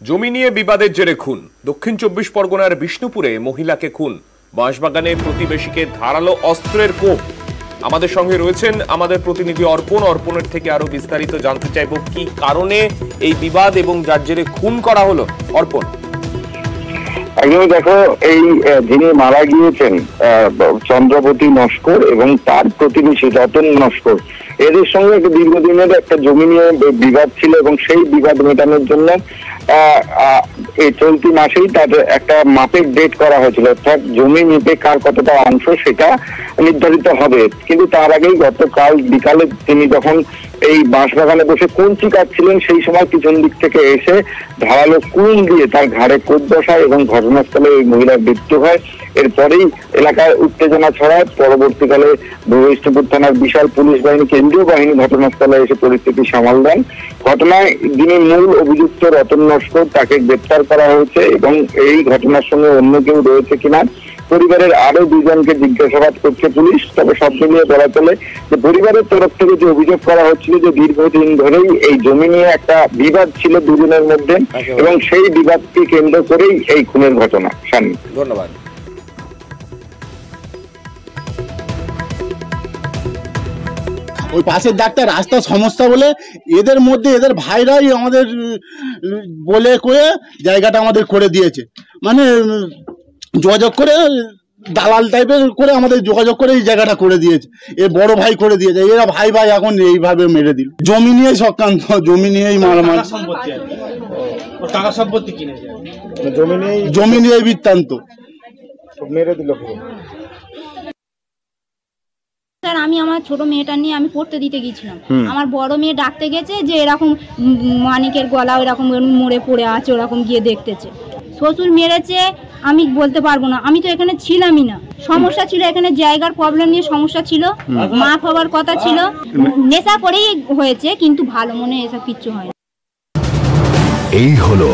জমি নিয়ে বিবাদের জেরে খুন। দক্ষিণ 24 পরগনার বিষ্ণুপুরে মহিলাকে খুন। বাঁশবাগানে প্রতিবেশীকে ধারালো অস্ত্রের কোপ। আমাদের সঙ্গে রয়েছেন আমাদের প্রতিনিধি অর্পণের থেকে আরো বিস্তারিত জানতে চাইব কি কারণে এই বিবাদ এবং যার জেরে খুন করা হলো। অর্পণ, একদমই দেখো, এই যিনি মারা গিয়েছেন চন্দ্রবতী নস্কর এবং তার প্রতিবেশী রতন নস্কর, এদের সঙ্গে একটা দীর্ঘদিনের একটা জমি নিয়ে বিবাদ ছিল এবং সেই বিবাদ মেটানোর জন্য এই চলতি মাসেই তাদের একটা মাপের ডেট করা হয়েছিল, অর্থাৎ জমি নিতে কার কতটা অংশ সেটা নির্ধারিত হবে। কিন্তু তার আগেই গতকাল বিকালে তিনি যখন এই বাঁশবাগানে বসে কঞ্চি কাটছিলেন, সেই সময় পিছন দিক থেকে এসে ধারালো কুন দিয়ে তার ঘাড়ে কোপ বসায় এবং ঘটনাস্থলে ওই মহিলার মৃত্যু হয়। এরপরেই এলাকায় উত্তেজনা ছড়ায়। পরবর্তীকালে বিষ্ণুপুর থানার বিশাল পুলিশ বাহিনী, কেন্দ্রীয় বাহিনী ঘটনাস্থলে এসে পরিস্থিতি সামাল দেন। ঘটনায় যিনি মূল অভিযুক্ত রতন নস্কর, তাকে গ্রেপ্তার করা হয়েছে এবং এই ঘটনার সঙ্গে অন্য কেউ রয়েছে কিনা পরিবারের আরো দুজনকে জিজ্ঞাসাবাদ করছে পুলিশ। তবে সব মিলিয়ে বলা চলে যে পরিবারের তরফ থেকে যে অভিযোগ করা হচ্ছিল যে দীর্ঘদিন ধরেই এই জমি নিয়ে একটা বিবাদ ছিল দুজনের মধ্যে এবং সেই বিবাদকে কেন্দ্র করেই এই খুনের ঘটনা। শানি, ধন্যবাদ। ওই পাশের দাগটা রাস্তার সমস্যা বলে এদের মধ্যে এদের ভাইরাই আমাদের বলে করে জায়গাটা আমাদের করে দিয়েছে, মানে যোগাযোগ করে দালাল টাইপের করে আমাদের যোগাযোগ করে এই জায়গাটা করে দিয়েছে। এ বড় ভাই করে দিয়েছে, এরা ভাই ভাই এখন এইভাবে মেরে দিল। জমি নিয়েই সক্রান্ত, জমি নিয়েই মারামারি, টাকা সম্পত্তি কিনেছে, জমি নিয়েই বৃত্তান্ত মেরে দিল। স্যার, আমি আমার ছোট মেয়েটা নিয়ে আমি পড়তে দিতে গেছিলাম। আমার বড় মেয়ে ডাকতে গেছে যে এরকম মানিকের গলা এরকম মরে পড়ে আছে, ওরকম গিয়ে দেখতেছে। শ্বশুর মেরেছে আমি বলতে পারবো না, আমি তো এখানে ছিলামই না। সমস্যা ছিল এখানে, জায়গার প্রবলেম নিয়ে সমস্যা ছিল, মাপ হওয়ার কথা ছিল। নেশা করেই হয়েছে, কিন্তু ভালো মনে এসব কিচ্ছু হয় না। এই হলো